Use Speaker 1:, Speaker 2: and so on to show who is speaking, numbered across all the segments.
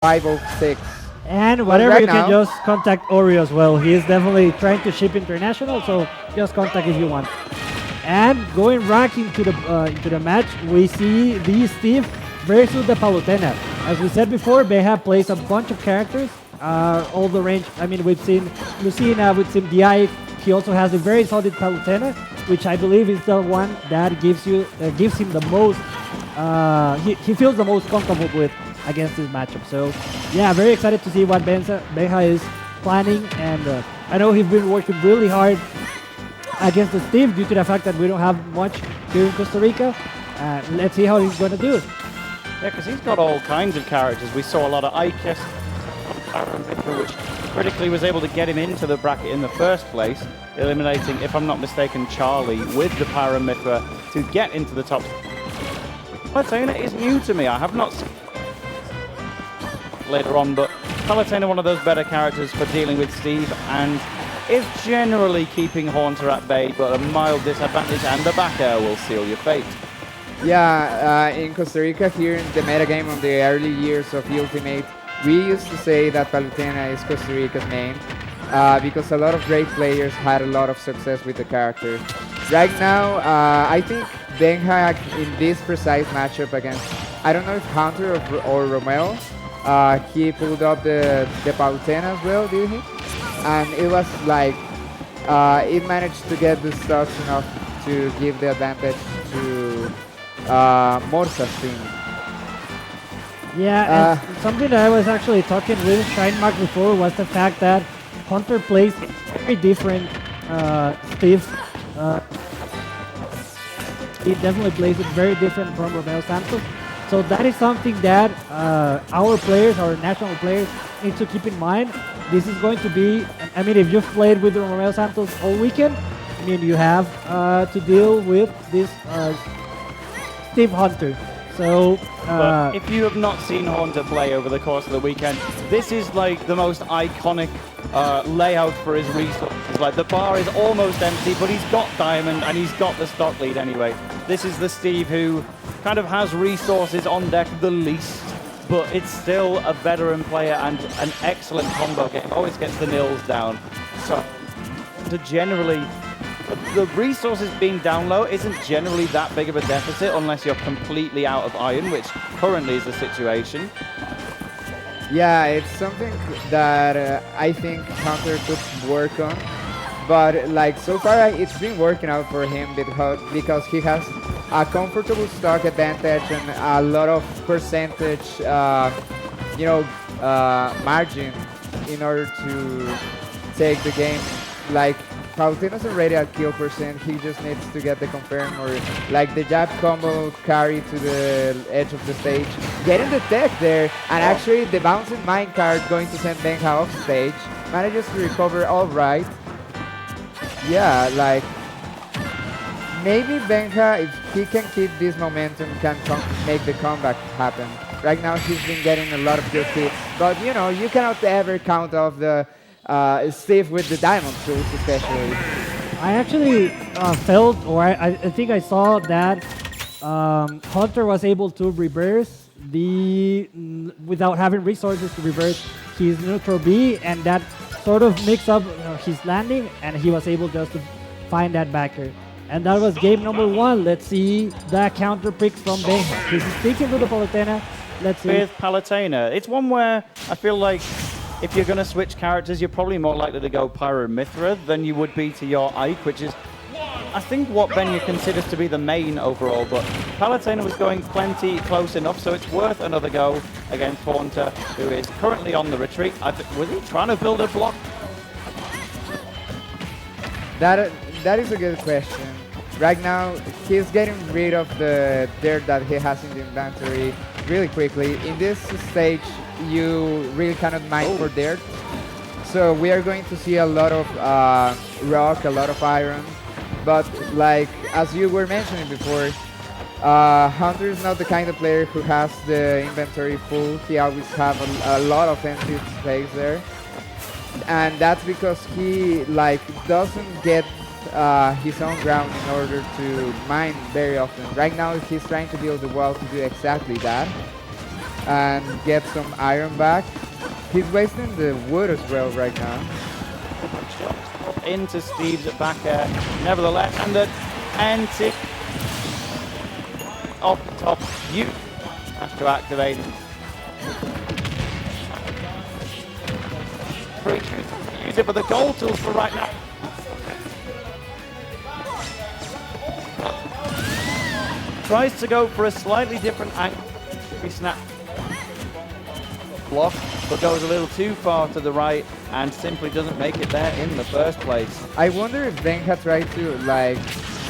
Speaker 1: 506.
Speaker 2: And
Speaker 1: But
Speaker 2: whatever,
Speaker 1: right
Speaker 2: you can
Speaker 1: now,
Speaker 2: just contact Oreo as well. He is definitely trying to ship international, so just contact if you want. And going back into the match, we see the Steve versus the Palutena. As we said before, Benja plays a bunch of characters, all the range. I mean, we've seen Lucina, we've seen DI. He also has a very solid Palutena, which I believe is the one that gives him the most. He feels the most comfortable with against this matchup. So, yeah, very excited to see what Benja is planning, and I know he's been working really hard against the Steve due to the fact that we don't have much here in Costa Rica. Let's see how he's going to do it.
Speaker 3: Yeah, because he's got all kinds of characters. We saw a lot of Icus, which critically was able to get him into the bracket in the first place, eliminating, if I'm not mistaken, Charlie with the Paramithra to get into the top. Palutena is new to me. I have not seen later on, but Palutena, one of those better characters for dealing with Steve, and is generally keeping Haunter at bay, but a mild disadvantage, and the back air will seal your fate.
Speaker 1: yeah, in Costa Rica here in the metagame on the early years of Ultimate, we used to say that Palutena is Costa Rica's main because a lot of great players had a lot of success with the character. Right now, I think Benja in this precise matchup against, I don't know if Hunter or Romeo, he pulled up the Palutena as well, did he? And it was like, it managed to get the stocks enough to give the advantage to Morsa's team.
Speaker 2: Yeah, and something that I was actually talking with Shinemark before was the fact that Hunter plays very different Steve. He definitely plays it very different from Romeo Santos. So that is something that our players, our national players, need to keep in mind. This is going to be, I mean, if you've played with Romeo Santos all weekend, I mean, you have to deal with this Steve Hunter. So,
Speaker 3: but if you have not seen Haunter play over the course of the weekend, this is like the most iconic layout for his resources. Like, the bar is almost empty, but he's got Diamond and he's got the stock lead anyway. This is the Steve who kind of has resources on deck the least, but it's still a veteran player and an excellent combo game. Always gets the nils down. So, to generally, the resources being down low isn't generally that big of a deficit unless you're completely out of iron, which currently is the situation.
Speaker 1: Yeah, it's something that I think Hunter could work on. But like so far, it's been working out for him because he has a comfortable stock advantage and a lot of percentage, margin in order to take the game. Like, Palutena's already at kill percent, he just needs to get the confirm or like the jab combo carry to the edge of the stage. Getting the tech there, and actually the bouncing minecart going to send Benja off stage. Manages to recover all right. Yeah, like, maybe Benja, if he can keep this momentum, can make the comeback happen. Right now he's been getting a lot of good hits, but you know, you cannot ever count off the Steve with the diamond tools, especially.
Speaker 2: I actually felt, or I think I saw that Hunter was able to reverse without having resources to reverse his neutral B, and that sort of mixed up his landing, and he was able just to find that backer. And that was game number 1. Let's see the counter picks from Benja. He's sticking with the Palutena. Let's see.
Speaker 3: With Palutena, it's one where I feel like if you're going to switch characters, you're probably more likely to go Pyramithra than you would be to your Ike, which is, I think, what Benja considers to be the main overall. But Palutena was going plenty close enough, so it's worth another go against Haunter, who is currently on the retreat. Was he trying to build a block?
Speaker 1: That is a good question. Right now, he's getting rid of the dirt that he has in the inventory really quickly. In this stage, you really cannot mine for dirt. So we are going to see a lot of rock, a lot of iron. But like, as you were mentioning before, Hunter is not the kind of player who has the inventory full. He always have a lot of empty space there. And that's because he like doesn't get his own ground in order to mine very often. Right now he's trying to build the wall to do exactly that. and get some iron back. He's wasting the wood as well right now.
Speaker 3: Into Steve's back air, nevertheless, and the anti off the top. You have to activate it. Use it for the goal tools for right now. Tries to go for a slightly different angle. He snap block, but goes a little too far to the right and simply doesn't make it there in the first place.
Speaker 1: I wonder if Benja tried to like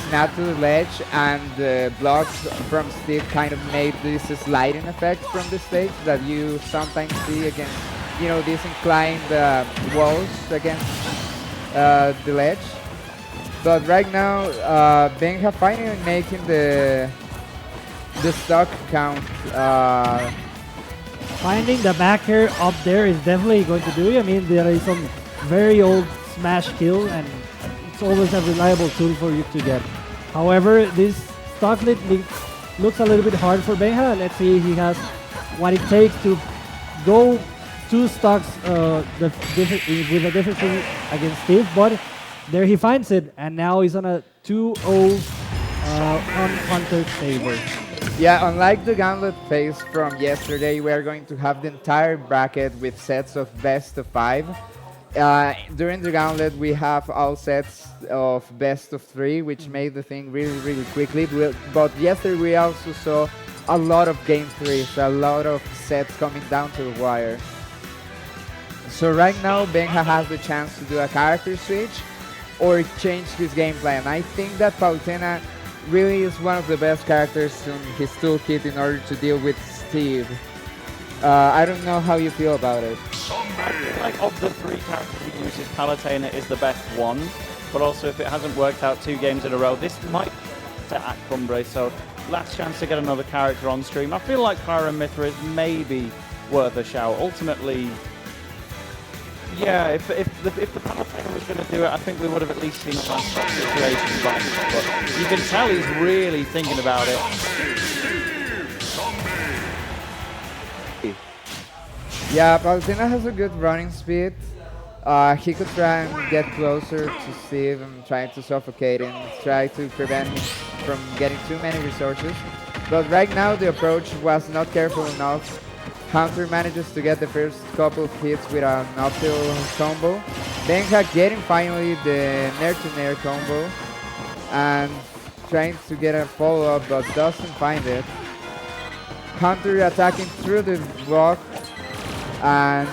Speaker 1: snap to the ledge and the blocks from Steve kind of made this sliding effect from the stage that you sometimes see against, you know, these inclined walls against the ledge. But right now, Benja finally making the stock count.
Speaker 2: Finding the back air up there is definitely going to do it. I mean, there is some very old smash kill, and it's always a reliable tool for you to get. However, this stock lead looks a little bit hard for Benja. Let's see if he has what it takes to go 2 stocks with a difficulty against Steve, but there he finds it, and now he's on a 2-0 on Hunter's favor.
Speaker 1: Yeah, unlike the gauntlet phase from yesterday, we are going to have the entire bracket with sets of best of 5. During the gauntlet, we have all sets of best of 3, which made the thing really quickly. But yesterday, we also saw a lot of game 3s, a lot of sets coming down to the wire. So right now, Benja has the chance to do a character switch or change his gameplay, and I think that Palutena really is one of the best characters in his toolkit in order to deal with Steve. I don't know how you feel about it.
Speaker 3: I feel like of the 3 characters he uses, Palutena is the best one, but also if it hasn't worked out 2 games in a row, this might be at Cumbre, so last chance to get another character on stream. I feel like Pyra Mithra is maybe worth a shout. Ultimately, yeah, if the Palutena was going to do it, I think we would have at least seen some situation back, but you can tell he's really thinking about it.
Speaker 1: Yeah, Palutena has a good running speed. He could try and get closer to Steve and try to suffocate him, try to prevent him from getting too many resources. But right now the approach was not careful enough. Hunter manages to get the first couple of hits with an uphill combo. Benja getting finally the nair-to-nair combo and trying to get a follow-up but doesn't find it. Hunter attacking through the block and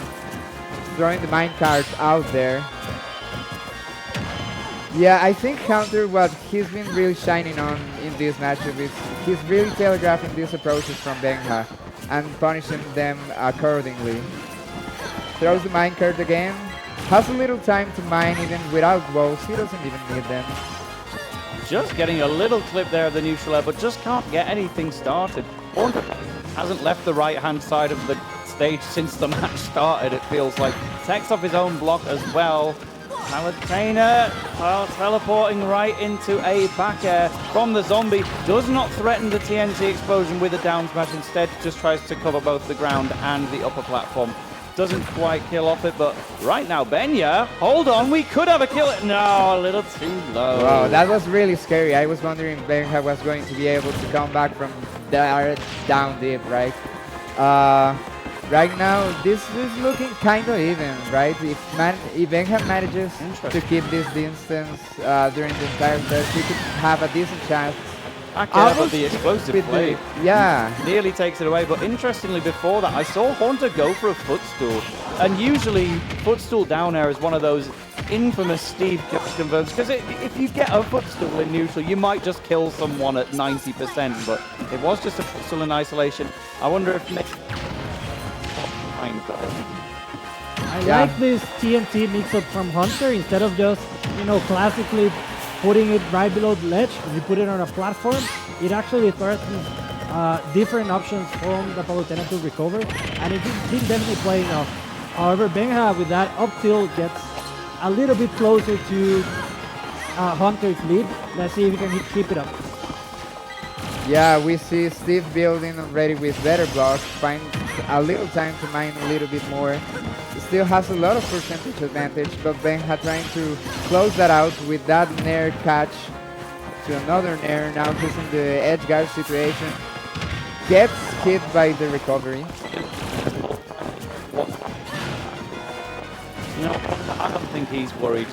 Speaker 1: throwing the minecart out there. Yeah, I think Hunter, what he's been really shining on in this matchup is he's really telegraphing these approaches from Benja and punishing them accordingly. Throws the minecart again. Has a little time to mine even without walls. He doesn't even need them.
Speaker 3: Just getting a little clip there of the neutral air, but just can't get anything started. Hunter hasn't left the right-hand side of the stage since the match started, it feels like. Takes off his own block as well. Palutena teleporting right into a back air from the zombie. Does not threaten the TNT explosion with a down smash. Instead, just tries to cover both the ground and the upper platform. Doesn't quite kill off it, but right now, Benja, hold on, we could have a kill. No, a little too low.
Speaker 1: Wow, that was really scary. I was wondering if Benja was going to be able to come back from there down deep, right? Right now, this is looking kind of even, right? If Benja manages to keep this distance during the entire set, he could have a decent chance.
Speaker 3: But the explosive play nearly takes it away. But interestingly, before that, I saw Hunter go for a footstool. And usually, footstool down air is one of those infamous Steve converts. Because if you get a footstool in neutral, you might just kill someone at 90%. But it was just a footstool in isolation. I wonder if
Speaker 2: I like this TNT mix-up from Hunter. Instead of just, classically putting it right below the ledge, if you put it on a platform, it actually threatens different options from the Palutena to recover, and it's definitely playing off. However, Benja with that up tilt gets a little bit closer to Hunter's lead. Let's see if he can keep it up.
Speaker 1: Yeah, we see Steve building already with better blocks, a little time to mine a little bit more. Still has a lot of percentage advantage, but Benja trying to close that out with that Nair catch to another Nair. Now he's in the edge guard situation. Gets hit by the recovery.
Speaker 3: You know, I don't think he's worried.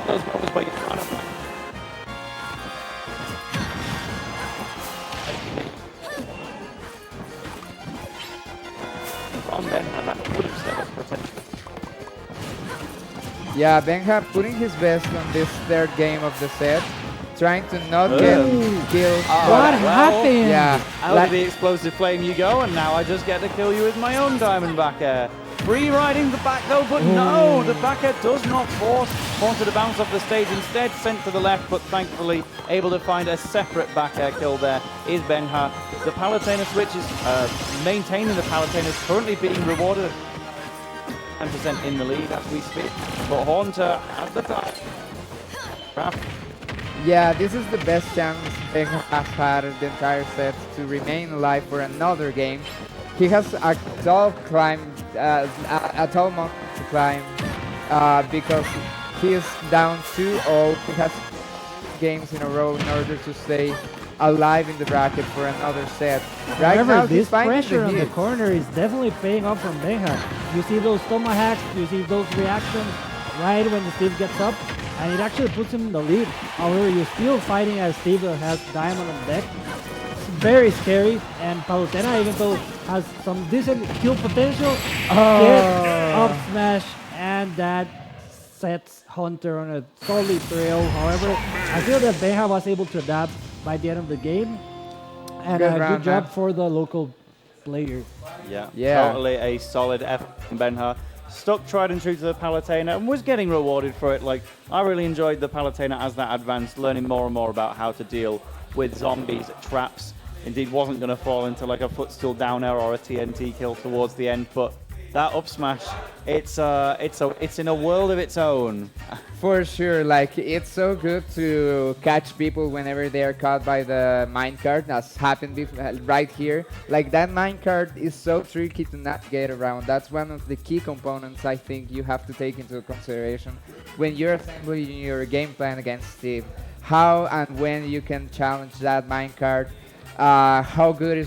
Speaker 3: Those moments where you kind of from Benja, that would have set up potential.
Speaker 1: Yeah, Benja putting his best on this third game of the set, trying to not get killed.
Speaker 2: What happened?
Speaker 1: Yeah,
Speaker 3: Out of the explosive flame you go, and now I just get to kill you with my own diamond back air. Free riding the back though, but no, the back air does not force Haunter to bounce off the stage. Instead, sent to the left, but thankfully able to find a separate back air kill there is Benja. The Palutena switch is maintaining the Palutena, is currently being rewarded 10% in the lead as we speak, but Haunter has the time.
Speaker 1: yeah, this is the best chance Benja has had the entire set to remain alive for another game. He has a tall climb, a tall mountain to climb, because he is down 2-0. He has games in a row in order to stay alive in the bracket for another set. Right
Speaker 2: However,
Speaker 1: now,
Speaker 2: this
Speaker 1: he's finding
Speaker 2: pressure on the
Speaker 1: hits.
Speaker 2: corner is definitely paying off from Benja. You see those tomahawks, you see those reactions right when the Steve gets up, and it actually puts him in the lead. However, you're still fighting as Steve that has diamond on deck. It's very scary, and Palutena, even though has some decent kill potential, gets up smash, and that sets Hunter on a solid trail. However, I feel that Benja was able to adapt by the end of the game, and
Speaker 1: Good
Speaker 2: a
Speaker 1: round,
Speaker 2: good job
Speaker 1: man.
Speaker 2: for the local player.
Speaker 3: Yeah, totally a solid effort from Benja. Stuck tried and true to the Palutena and was getting rewarded for it. Like, I really enjoyed the Palutena as that advanced, learning more and more about how to deal with zombies, traps. Indeed, wasn't going to fall into like a footstool down air or a TNT kill towards the end, but that up smash, it's in a world of its own.
Speaker 1: For sure, like it's so good to catch people whenever they are caught by the minecart, as happened right here. Like that minecart is so tricky to navigate around. That's one of the key components I think you have to take into consideration when you're assembling your game plan against Steve. How and when you can challenge that minecart. How good is your